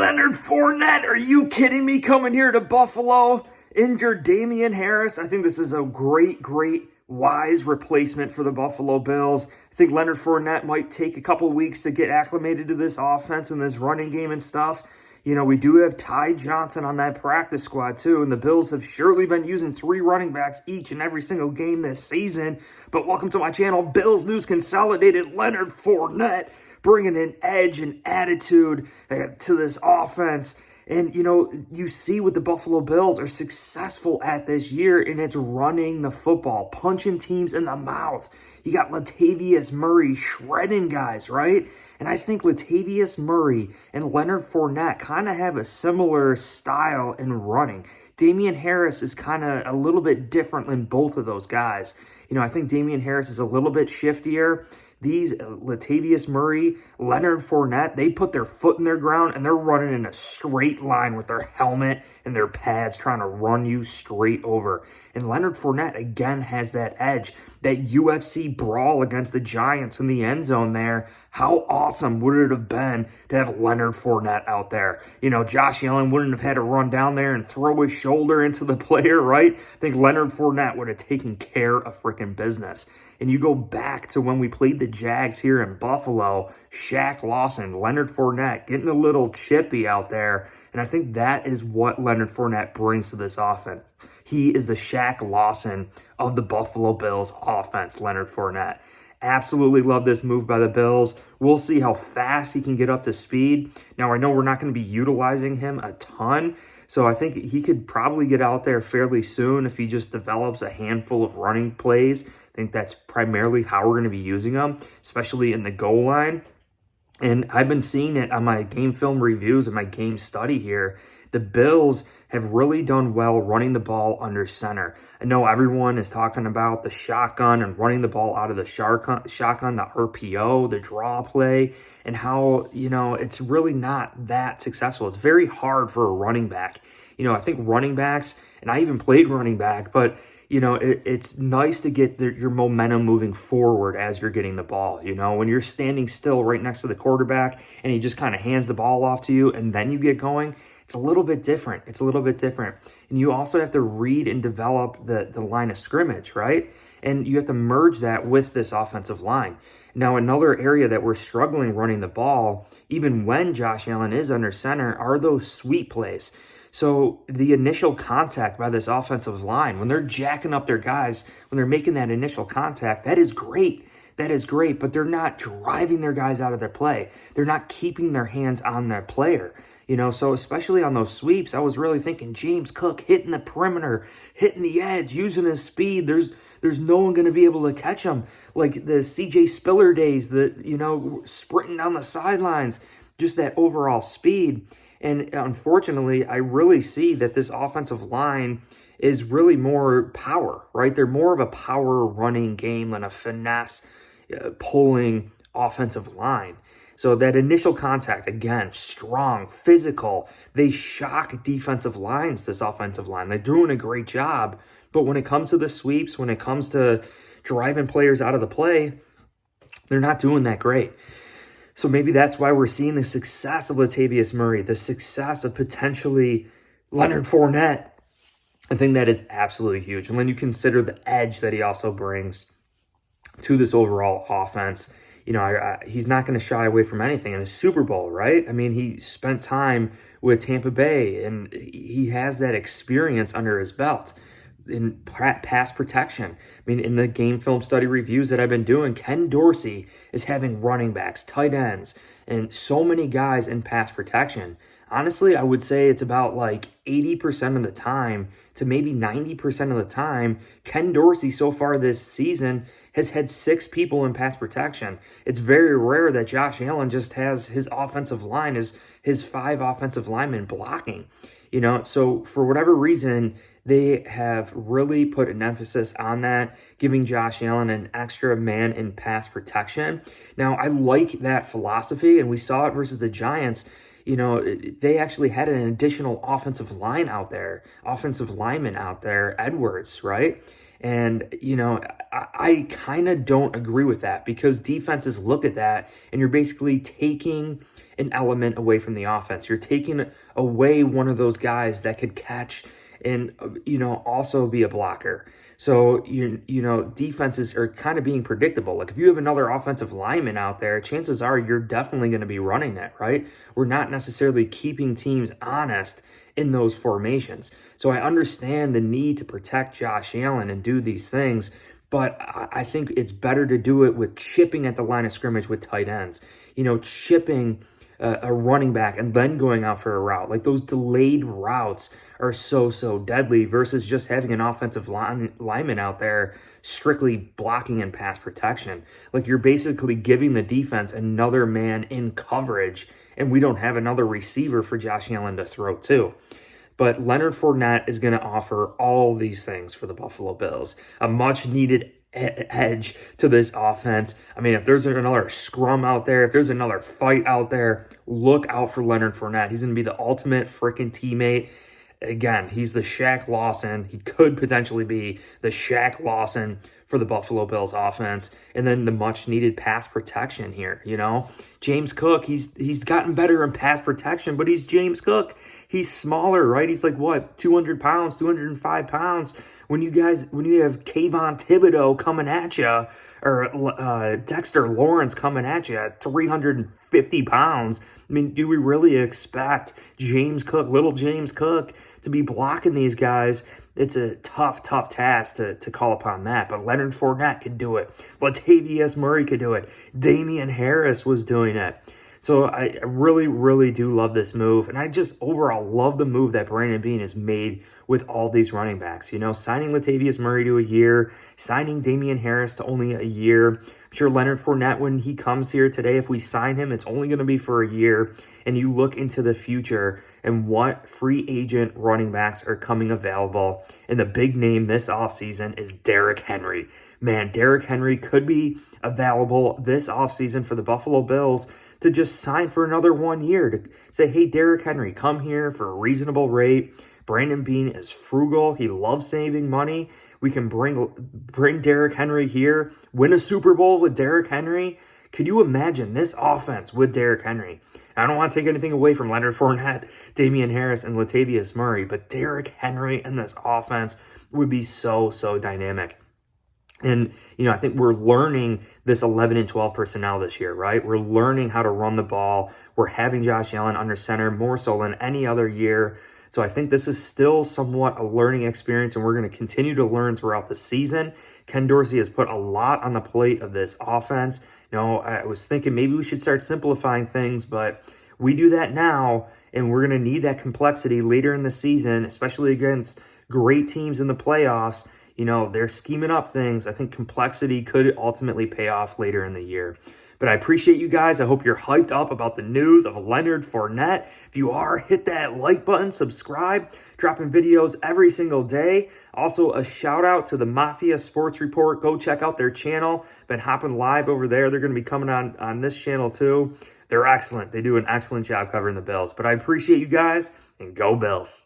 Leonard Fournette, are you kidding me? Coming here to Buffalo, injured Damian Harris. I think this is a great, wise replacement for the Buffalo Bills. I think Leonard Fournette might take a couple weeks to get acclimated to this offense and this running game and stuff. You know, we do have Ty Johnson on that practice squad too, and the Bills have surely been using 3 running backs each and every single game this season. But welcome to my channel, Bills News Consolidated. Leonard Fournette bringing an edge and attitude to this offense. And, you know, you see what the Buffalo Bills are successful at this year, and it's running the football, punching teams in the mouth. You got Latavius Murray shredding guys, right? And I think Latavius Murray and Leonard Fournette kind of have a similar style in running. Damian Harris is kind of a little bit different than both of those guys. You know, I think Damian Harris is a little bit shiftier. These Latavius Murray, Leonard Fournette, they put their foot in their ground and they're running in a straight line with their helmet and their pads trying to run you straight over. And Leonard Fournette, again, has that edge, that UFC brawl against the Giants in the end zone there. How awesome would it have been to have Leonard Fournette out there? You know, Josh Allen wouldn't have had to run down there and throw his shoulder into the player, right? I think Leonard Fournette would have taken care of freaking business. And you go back to when we played the Jags here in Buffalo, Shaq Lawson, Leonard Fournette getting a little chippy out there. And I think that is what Leonard Fournette brings to this offense. He is the Shaq Lawson of the Buffalo Bills offense, Leonard Fournette. Absolutely love this move by the Bills. We'll see how fast he can get up to speed. Now, I know we're not going to be utilizing him a ton, so I think he could probably get out there fairly soon if he just develops a handful of running plays. I think that's primarily how we're going to be using him, especially in the goal line. And I've been seeing it on my game film reviews and my game study here. The Bills have really done well running the ball under center. I know everyone is talking about the shotgun and running the ball out of the shotgun, the RPO, the draw play, and how, you know, it's really not that successful. It's very hard for a running back. You know, I think running backs, and I even played running back, but you know, it's nice to get your momentum moving forward as you're getting the ball. You know, when you're standing still right next to the quarterback and he just kind of hands the ball off to you and then you get going, it's a little bit different. It's a little bit different. And you also have to read and develop the line of scrimmage, right? And you have to merge that with this offensive line. Now, another area that we're struggling running the ball, even when Josh Allen is under center, are those sweep plays. So the initial contact by this offensive line, when they're jacking up their guys, when they're making that initial contact, that is great. That is great, but they're not driving their guys out of their play. They're not keeping their hands on their player. You know, so especially on those sweeps, I was really thinking James Cook hitting the perimeter, hitting the edge, using his speed. There's no one going to be able to catch him. Like the CJ Spiller days, you know, sprinting down the sidelines, just that overall speed. And unfortunately, I really see that this offensive line is really more power, right? They're more of a power running game than a finesse pulling offensive line. So that initial contact, again, strong, physical. They shock defensive lines, this offensive line. They're doing a great job. But when it comes to the sweeps, when it comes to driving players out of the play, they're not doing that great. So maybe that's why we're seeing the success of Latavius Murray, the success of potentially Leonard Fournette. I think that is absolutely huge. And when you consider the edge that he also brings to this overall offense, you know, he's not going to shy away from anything in a Super Bowl, right? I mean, he spent time with Tampa Bay, and he has that experience under his belt in pass protection. I mean, in the game film study reviews that I've been doing, Ken Dorsey is having running backs, tight ends, and so many guys in pass protection. Honestly, I would say it's about like 80% of the time to maybe 90% of the time, Ken Dorsey so far this season has had 6 people in pass protection. It's very rare that Josh Allen just has his offensive line, his 5 offensive linemen blocking. You know, so for whatever reason, they have really put an emphasis on that, giving Josh Allen an extra man in pass protection. Now, I like that philosophy, and we saw it versus the Giants. You know, they actually had an additional offensive lineman out there, Edwards, right? And, you know, I kind of don't agree with that because defenses look at that and you're basically taking an element away from the offense. You're taking away one of those guys that could catch and, also be a blocker. So, defenses are kind of being predictable. Like if you have another offensive lineman out there, chances are you're definitely going to be running it, right? We're not necessarily keeping teams honest in those formations. So I understand the need to protect Josh Allen and do these things, but I think it's better to do it with chipping at the line of scrimmage with tight ends, chipping a running back and then going out for a route. Like those delayed routes are so deadly versus just having an offensive lineman out there strictly blocking and pass protection. Like you're basically giving the defense another man in coverage, and we don't have another receiver for Josh Allen to throw to. But Leonard Fournette is going to offer all these things for the Buffalo Bills. A much-needed edge to this offense. I mean, if there's another scrum out there, if there's another fight out there, look out for Leonard Fournette. He's going to be the ultimate freaking teammate. Again, he's the Shaq Lawson. He could potentially be the Shaq Lawson for the Buffalo Bills offense. And then the much-needed pass protection here, James Cook, he's gotten better in pass protection, but he's James Cook. He's smaller, right? He's like, 200 pounds, 205 pounds. When you have Kayvon Thibodeau coming at you, or Dexter Lawrence coming at you at 350 pounds, I mean, do we really expect little James Cook, to be blocking these guys? It's a tough task to call upon that. But Leonard Fournette could do it. Latavius Murray could do it. Damian Harris was doing it. So I really do love this move. And I just overall love the move that Brandon Beane has made with all these running backs. Signing Latavius Murray to a year, signing Damian Harris to only a year. I'm sure Leonard Fournette, when he comes here today, if we sign him, it's only going to be for a year. And you look into the future and what free agent running backs are coming available. And the big name this offseason is Derrick Henry. Man, Derrick Henry could be available this offseason for the Buffalo Bills to just sign for another 1 year, to say, hey, Derrick Henry, come here for a reasonable rate. Brandon Beane is frugal. He loves saving money. We can bring Derrick Henry here, win a Super Bowl with Derrick Henry. Could you imagine this offense with Derrick Henry? I don't want to take anything away from Leonard Fournette, Damian Harris, and Latavius Murray, but Derrick Henry and this offense would be so dynamic. And, I think we're learning this 11 and 12 personnel this year, right? We're learning how to run the ball. We're having Josh Allen under center more so than any other year. So I think this is still somewhat a learning experience, and we're going to continue to learn throughout the season. Ken Dorsey has put a lot on the plate of this offense. I was thinking maybe we should start simplifying things, but we do that now, and we're going to need that complexity later in the season, especially against great teams in the playoffs. They're scheming up things. I think complexity could ultimately pay off later in the year. But I appreciate you guys. I hope you're hyped up about the news of Leonard Fournette. If you are, hit that like button, subscribe, dropping videos every single day. Also, a shout out to the Mafia Sports Report. Go check out their channel. Been hopping live over there. They're going to be coming on this channel too. They're excellent. They do an excellent job covering the Bills. But I appreciate you guys, and go Bills.